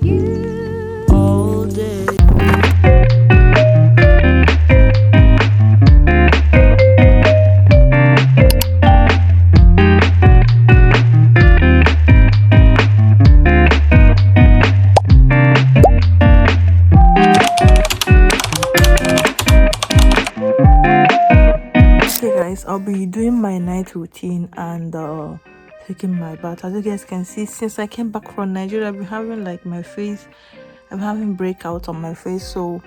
you all day. Okay guys, I'll be doing my night routine and taking my bath. As you guys can see, since I came back from Nigeria, I've been having like I'm having breakouts on my face, so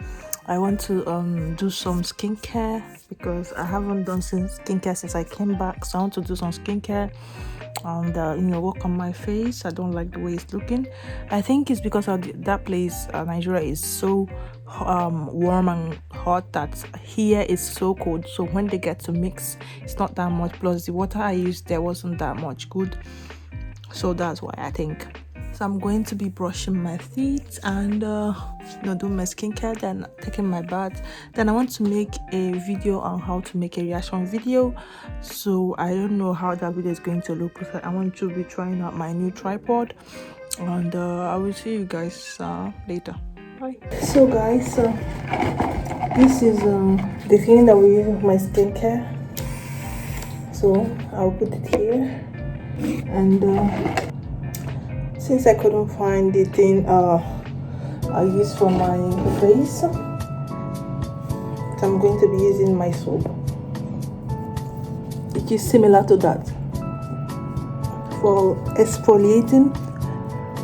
I want to do some skincare because I haven't done skincare since I came back. So I want to do some skincare and work on my face. I don't like the way it's looking. I think it's because of that place, Nigeria is so warm and hot that here is so cold, so when they get to mix, it's not that much, plus the water I used there wasn't that much good, so that's why I think. So I'm going to be brushing my teeth and doing my skincare, then taking my bath. Then I want to make a video on how to make a reaction video, so I don't know how that video is going to look because I want to be trying out my new tripod, and I will see you guys later. Bye. So guys, this is the thing that we use for my skincare, so I'll put it here. And since I couldn't find the thing I use for my face, so I'm going to be using my soap, which is similar to that, for exfoliating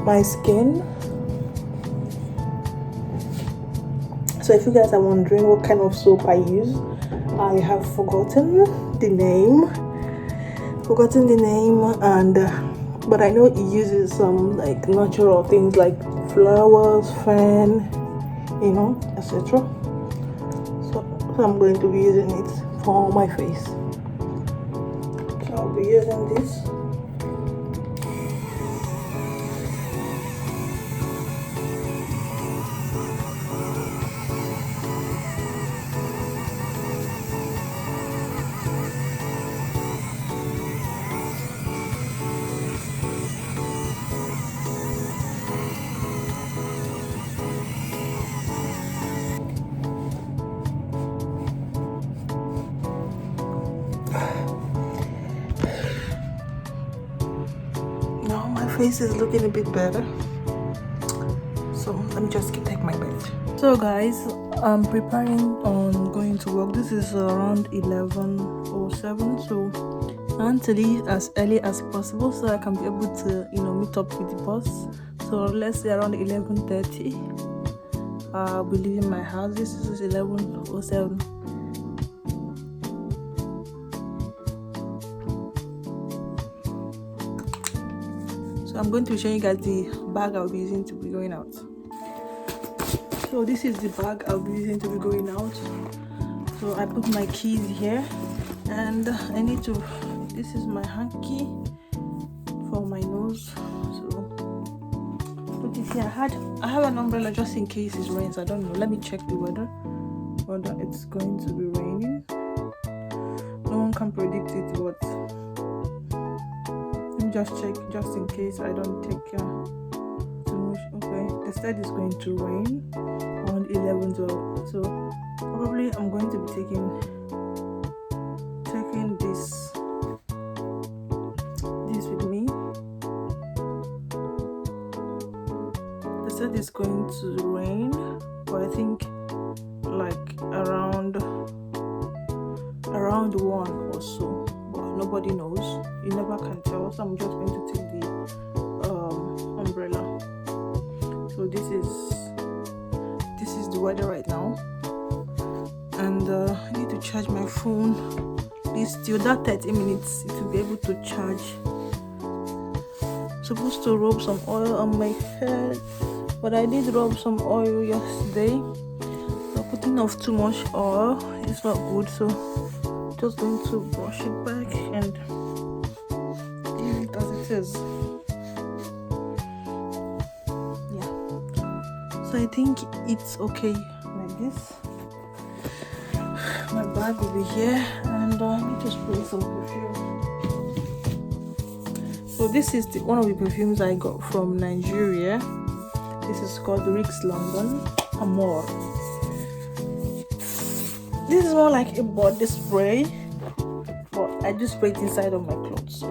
my skin. So if you guys are wondering what kind of soap I use, I have forgotten the name, and but I know it uses some like natural things like flowers, fern, etc. So I'm going to be using it for my face. So I'll be using this. Now my face is looking a bit better, so let me just take my bed. So guys, I'm preparing on going to work. This is around 11:07, so I want to leave as early as possible so I can be able to meet up with the boss. So let's say around 11:30 I'll be leaving my house. This is 11:07. I'm going to show you guys the bag I'll be using to be going out. So this is the bag I'll be using to be going out. So I put my keys here, and this is my hanky for my nose. So put it here. I have an umbrella just in case it rains. I don't know. Let me check the weather, whether it's going to be raining. No one can predict it, but just check just in case I don't take too much. Okay, they said it's going to rain around 11:12, so probably I'm going to be taking this with me. They said it's going to rain, but I think like around 1 or so. Nobody knows, you never can tell, so I'm just going to take the umbrella. So this is the weather right now, and I need to charge my phone. It's still that 30 minutes to be able to charge. Supposed to rub some oil on my head, but I did rub some oil yesterday. So putting off too much oil is not good, so just going to brush it back and leave it as it is. Yeah, so I think it's okay like this. My bag will be here, and I need to spray some perfume. So this is one of the perfumes I got from Nigeria. This is called Rix London Amore. This is more like a body spray, but I just spray it inside of my clothes, so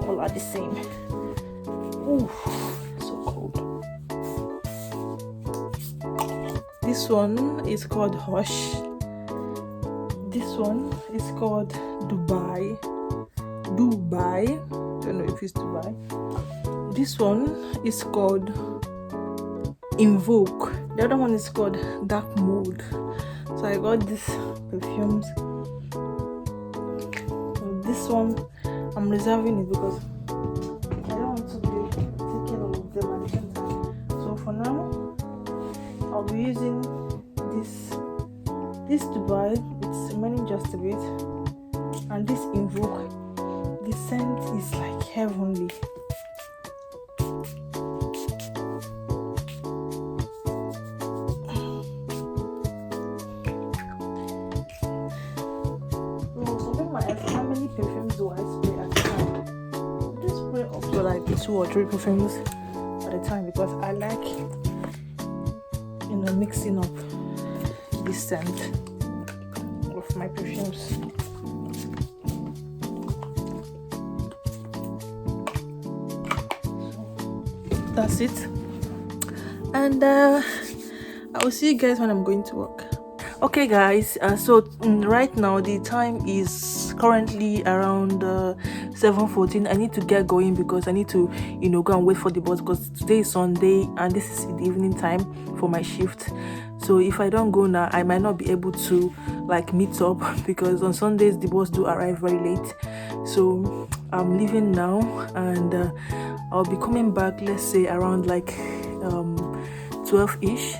all are the same. Ooh, so cold. This one is called Hush. This one is called Dubai. Don't know if it's Dubai. This one is called Invoke. The other one is called Dark Mode. So I got these perfumes. This one I'm reserving it because I don't want to be taking all of them at the same time. So for now, I'll be using this Dubai. It's remaining just a bit, and this Invoke. The scent is like heavenly. How many perfumes do I spray at a time? I just spray up to like 2 or 3 perfumes at a time because I like, mixing up the scent of my perfumes. That's it, and I will see you guys when I'm going to work. Okay guys, so right now the time is currently around 7:14. I need to get going because I need to go and wait for the bus because today is Sunday and this is the evening time for my shift. So if I don't go now, I might not be able to like meet up because on Sundays the bus do arrive very late. So I'm leaving now, and I'll be coming back, let's say around like 12ish.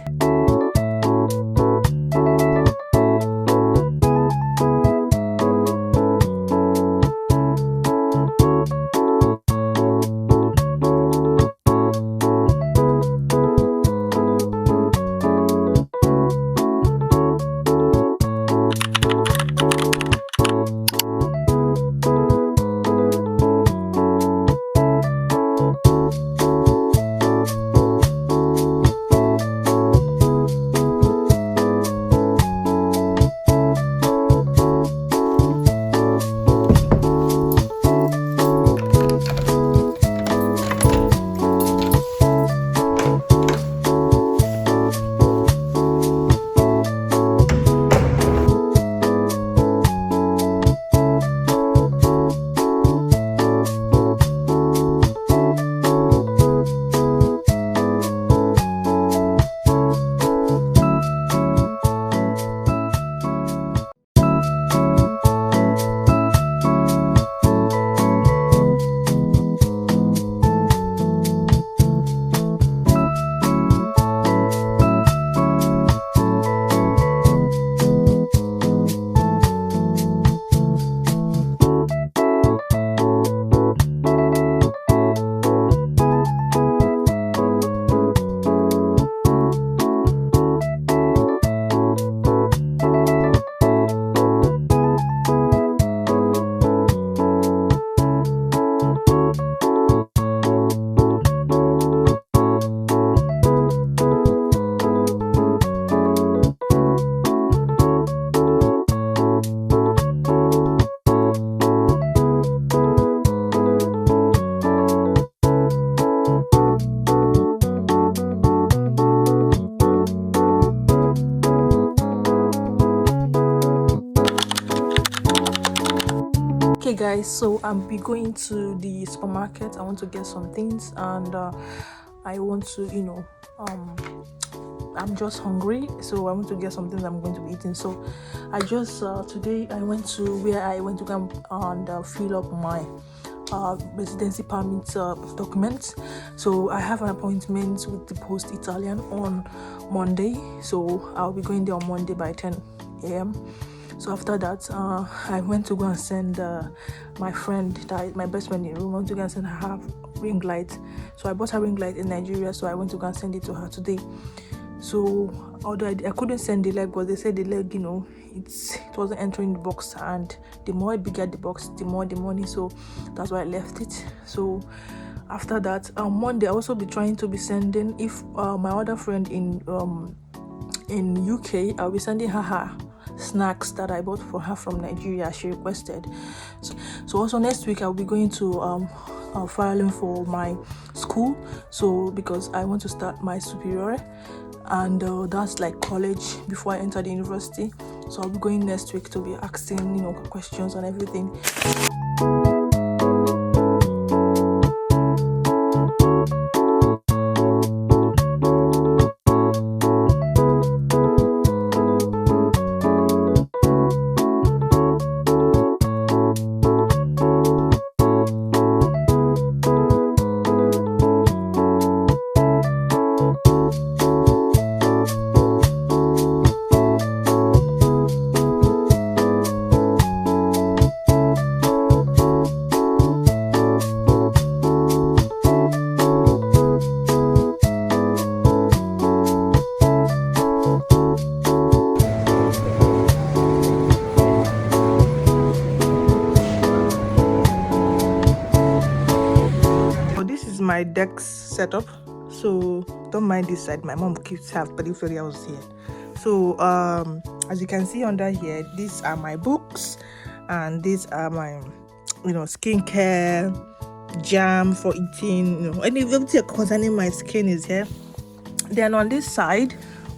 Okay guys, so I'll be going to the supermarket. I want to get some things, and I want to I'm just hungry, so I want to get some things I'm going to be eating. So I just today I went to go and fill up my residency permit documents. So I have an appointment with the Post Italian on Monday, so I'll be going there on Monday by 10 a.m. So after that, I went to go and send my friend, my best friend in the room, I went to go and send her ring light. So I bought her ring light in Nigeria, so I went to go and send it to her today. So although I couldn't send the leg, but they said the leg, it wasn't entering the box, and the more bigger the box, the more the money. So that's why I left it. So After that, Monday I'll also be trying to be sending, if my other friend in UK, I'll be sending her snacks that I bought for her from Nigeria. She requested. So also next week I'll be going to filing for my school, so because I want to start my superior, and that's like college before I enter the university. So I'll be going next week to be asking, you know, questions and everything. My desk setup, so don't mind this side. My mom keeps have peripherals here. So as you can see under here, these are my books, and these are my, you know, skincare, jam for eating, you know, anything concerning my skin is here. Then on this side,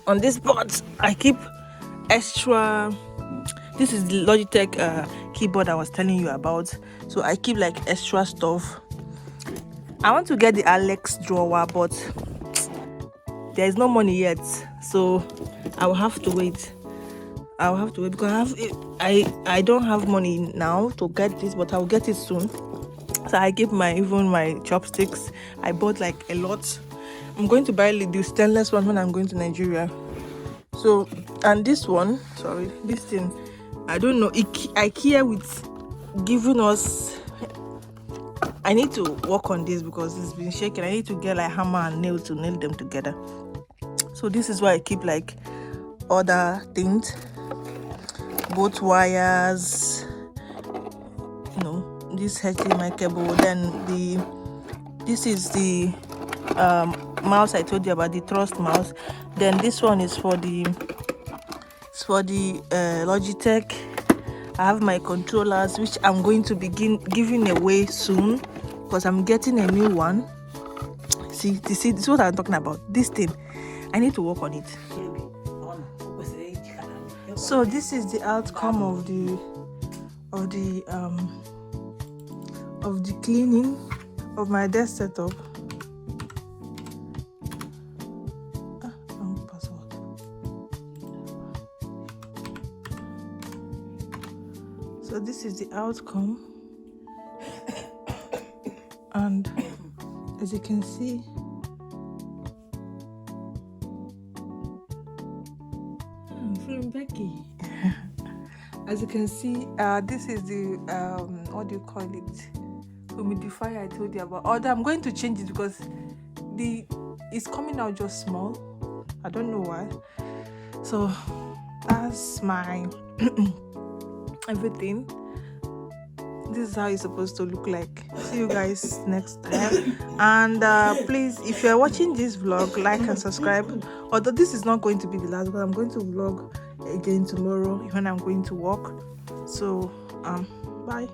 on this board, I keep extra. This is the Logitech keyboard I was telling you about, so I keep like extra stuff. I want to get the Alex drawer, but there is no money yet, so I will have to wait. I will have to wait because I don't have money now to get this, but I will get it soon. So I keep even my chopsticks. I bought like a lot. I'm going to buy the stainless one when I'm going to Nigeria. So, and this one, sorry, this thing, I don't know. IKEA with giving us. I need to work on this because it's been shaking. I need to get like hammer and nail to nail them together. So this is why I keep like other things, both wires, you know, this HDMI cable. Then this is the mouse I told you about, the thrust mouse. Then this one is for the Logitech. I have my controllers, which I'm going to begin giving away soon because I'm getting a new one. See, this is what I'm talking about. This thing, I need to work on it. So this is the outcome of the cleaning of my desk setup. So this is the outcome, and as you can see, from Becky. As you can see, this is the what do you call it? Humidifier I told you about. Although I'm going to change it because it's coming out just small. I don't know why. So that's my everything. This is how it's supposed to look like. See you guys next time, and please, if you're watching this vlog, like and subscribe. Although this is not going to be the last, but I'm going to vlog again tomorrow when I'm going to work. So bye.